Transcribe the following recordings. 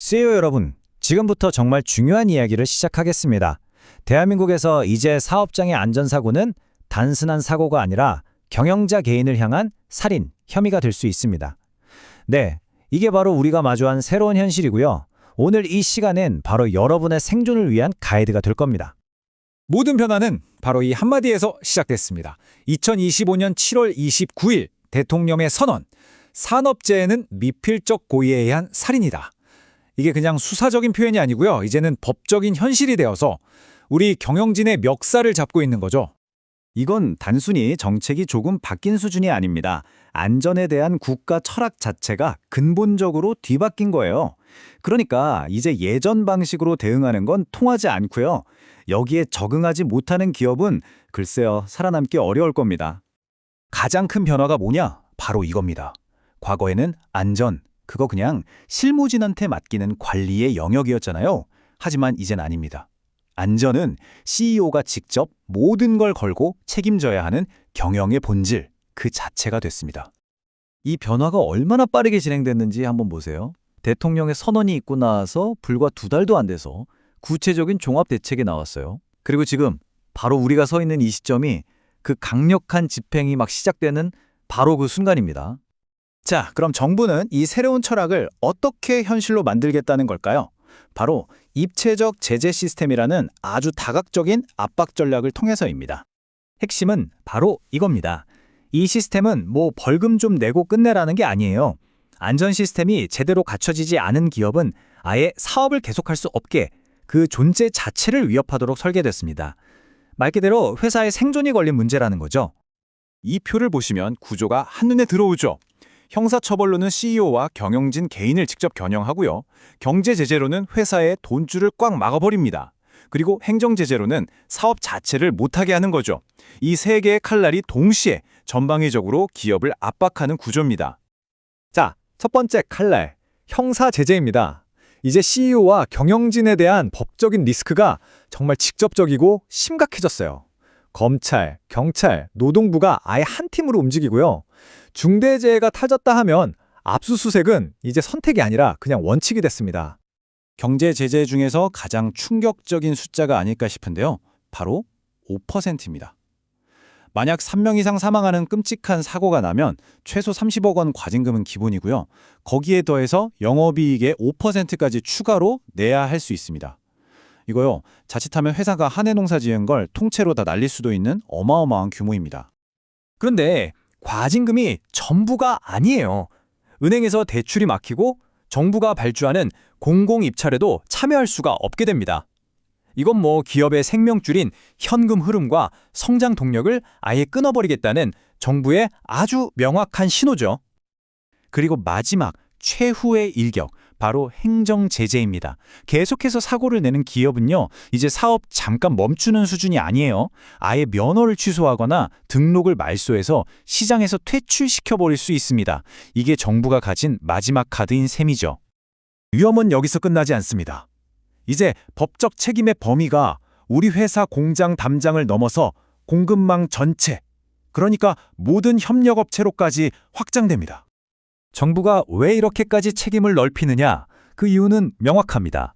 CEO 여러분, 지금부터 정말 중요한 이야기를 시작하겠습니다. 대한민국에서 이제 사업장의 안전사고는 단순한 사고가 아니라 경영자 개인을 향한 살인, 혐의가 될 수 있습니다. 네, 이게 바로 우리가 마주한 새로운 현실이고요. 오늘 이 시간엔 바로 여러분의 생존을 위한 가이드가 될 겁니다. 모든 변화는 바로 이 한마디에서 시작됐습니다. 2025년 7월 29일 대통령의 선언. 산업재해는 미필적 고의에 의한 살인이다. 이게 그냥 수사적인 표현이 아니고요. 이제는 법적인 현실이 되어서 우리 경영진의 멱살을 잡고 있는 거죠. 이건 단순히 정책이 조금 바뀐 수준이 아닙니다. 안전에 대한 국가 철학 자체가 근본적으로 뒤바뀐 거예요. 그러니까 이제 예전 방식으로 대응하는 건 통하지 않고요. 여기에 적응하지 못하는 기업은 글쎄요, 살아남기 어려울 겁니다. 가장 큰 변화가 뭐냐? 바로 이겁니다. 과거에는 안전, 그거 그냥 실무진한테 맡기는 관리의 영역이었잖아요. 하지만 이젠 아닙니다. 안전은 CEO가 직접 모든 걸 걸고 책임져야 하는 경영의 본질, 그 자체가 됐습니다. 이 변화가 얼마나 빠르게 진행됐는지 한번 보세요. 대통령의 선언이 있고 나서 불과 2달도 안 돼서 구체적인 종합 대책이 나왔어요. 그리고 지금 바로 우리가 서 있는 이 시점이 그 강력한 집행이 막 시작되는 바로 그 순간입니다. 자, 그럼 정부는 이 새로운 철학을 어떻게 현실로 만들겠다는 걸까요? 바로 입체적 제재 시스템이라는 아주 다각적인 압박 전략을 통해서입니다. 핵심은 바로 이겁니다. 이 시스템은 뭐 벌금 좀 내고 끝내라는 게 아니에요. 안전 시스템이 제대로 갖춰지지 않은 기업은 아예 사업을 계속할 수 없게 그 존재 자체를 위협하도록 설계됐습니다. 말 그대로 회사의 생존이 걸린 문제라는 거죠. 이 표를 보시면 구조가 한눈에 들어오죠. 형사처벌로는 CEO와 경영진 개인을 직접 겨냥하고요. 경제제재로는 회사의 돈줄을 꽉 막아버립니다. 그리고 행정제재로는 사업 자체를 못하게 하는 거죠. 이 세 개의 칼날이 동시에 전방위적으로 기업을 압박하는 구조입니다. 자, 첫 번째 칼날, 형사제재입니다. 이제 CEO와 경영진에 대한 법적인 리스크가 정말 직접적이고 심각해졌어요. 검찰, 경찰, 노동부가 아예 한 팀으로 움직이고요. 중대재해가 터졌다 하면 압수수색은 이제 선택이 아니라 그냥 원칙이 됐습니다. 경제 제재 중에서 가장 충격적인 숫자가 아닐까 싶은데요. 바로 5%입니다. 만약 3명 이상 사망하는 끔찍한 사고가 나면 최소 30억 원 과징금은 기본이고요. 거기에 더해서 영업이익의 5%까지 추가로 내야 할 수 있습니다. 이거요, 자칫하면 회사가 한 해 농사 지은 걸 통째로 다 날릴 수도 있는 어마어마한 규모입니다. 그런데 과징금이 전부가 아니에요. 은행에서 대출이 막히고 정부가 발주하는 공공입찰에도 참여할 수가 없게 됩니다. 이건 뭐 기업의 생명줄인 현금 흐름과 성장 동력을 아예 끊어버리겠다는 정부의 아주 명확한 신호죠. 그리고 마지막 최후의 일격, 바로 행정제재입니다. 계속해서 사고를 내는 기업은요, 이제 사업 잠깐 멈추는 수준이 아니에요. 아예 면허를 취소하거나 등록을 말소해서 시장에서 퇴출시켜버릴 수 있습니다. 이게 정부가 가진 마지막 카드인 셈이죠. 위험은 여기서 끝나지 않습니다. 이제 법적 책임의 범위가 우리 회사 공장 담장을 넘어서 공급망 전체, 그러니까 모든 협력업체로까지 확장됩니다. 정부가 왜 이렇게까지 책임을 넓히느냐? 그 이유는 명확합니다.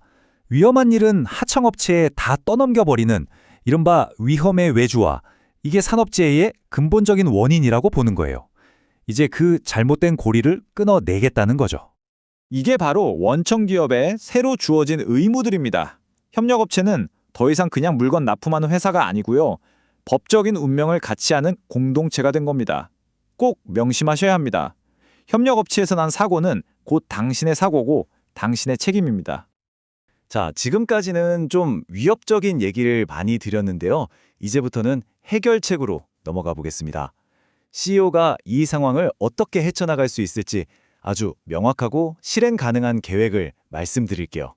위험한 일은 하청업체에 다 떠넘겨버리는 이른바 위험의 외주화, 이게 산업재해의 근본적인 원인이라고 보는 거예요. 이제 그 잘못된 고리를 끊어내겠다는 거죠. 이게 바로 원청기업에 새로 주어진 의무들입니다. 협력업체는 더 이상 그냥 물건 납품하는 회사가 아니고요. 법적인 운명을 같이 하는 공동체가 된 겁니다. 꼭 명심하셔야 합니다. 협력업체에서 난 사고는 곧 당신의 사고고 당신의 책임입니다. 자, 지금까지는 좀 위협적인 얘기를 많이 드렸는데요. 이제부터는 해결책으로 넘어가 보겠습니다. CEO가 이 상황을 어떻게 헤쳐나갈 수 있을지 아주 명확하고 실행 가능한 계획을 말씀드릴게요.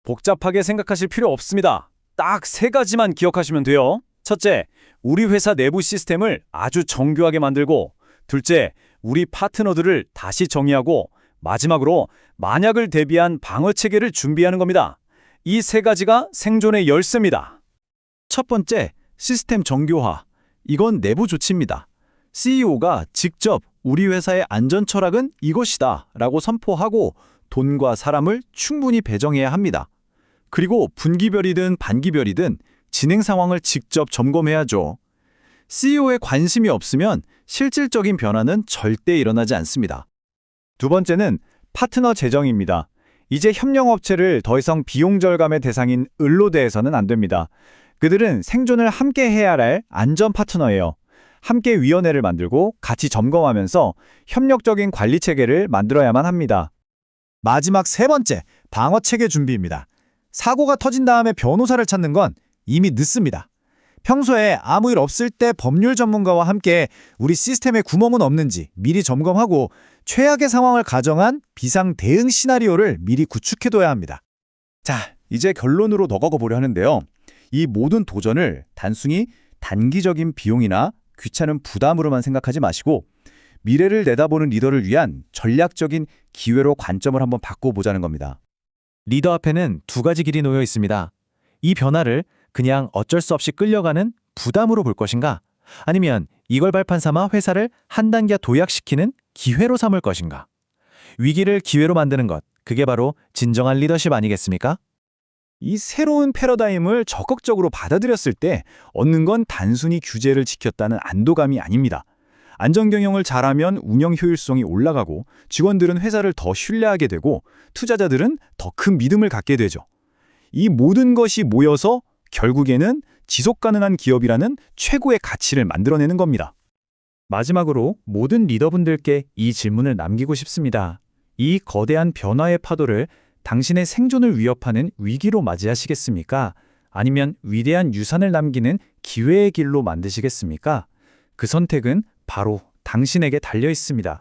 복잡하게 생각하실 필요 없습니다. 딱 3가지만 기억하시면 돼요. 첫째, 우리 회사 내부 시스템을 아주 정교하게 만들고, 둘째, 우리 파트너들을 다시 정의하고, 마지막으로 만약을 대비한 방어 체계를 준비하는 겁니다. 이 3가지가 생존의 열쇠입니다. 첫 번째, 시스템 정교화. 이건 내부 조치입니다. CEO가 직접 우리 회사의 안전 철학은 이것이다 라고 선포하고 돈과 사람을 충분히 배정해야 합니다. 그리고 분기별이든 반기별이든 진행 상황을 직접 점검해야죠. CEO에 관심이 없으면 실질적인 변화는 절대 일어나지 않습니다. 두 번째는 파트너 재정입니다. 이제 협력업체를 더 이상 비용 절감의 대상인 을로 대해서는 안 됩니다. 그들은 생존을 함께 해야 할 안전 파트너예요. 함께 위원회를 만들고 같이 점검하면서 협력적인 관리 체계를 만들어야만 합니다. 마지막 세 번째, 방어 체계 준비입니다. 사고가 터진 다음에 변호사를 찾는 건 이미 늦습니다. 평소에 아무 일 없을 때 법률 전문가와 함께 우리 시스템에 구멍은 없는지 미리 점검하고 최악의 상황을 가정한 비상 대응 시나리오를 미리 구축해둬야 합니다. 자, 이제 결론으로 넘어가 보려 하는데요. 이 모든 도전을 단순히 단기적인 비용이나 귀찮은 부담으로만 생각하지 마시고 미래를 내다보는 리더를 위한 전략적인 기회로 관점을 한번 바꿔보자는 겁니다. 리더 앞에는 두 가지 길이 놓여 있습니다. 이 변화를 그냥 어쩔 수 없이 끌려가는 부담으로 볼 것인가? 아니면 이걸 발판 삼아 회사를 한 단계 도약시키는 기회로 삼을 것인가? 위기를 기회로 만드는 것, 그게 바로 진정한 리더십 아니겠습니까? 이 새로운 패러다임을 적극적으로 받아들였을 때 얻는 건 단순히 규제를 지켰다는 안도감이 아닙니다. 안전 경영을 잘하면 운영 효율성이 올라가고 직원들은 회사를 더 신뢰하게 되고 투자자들은 더 큰 믿음을 갖게 되죠. 이 모든 것이 모여서 결국에는 지속 가능한 기업이라는 최고의 가치를 만들어내는 겁니다. 마지막으로 모든 리더분들께 이 질문을 남기고 싶습니다. 이 거대한 변화의 파도를 당신의 생존을 위협하는 위기로 맞이하시겠습니까? 아니면 위대한 유산을 남기는 기회의 길로 만드시겠습니까? 그 선택은 바로 당신에게 달려 있습니다.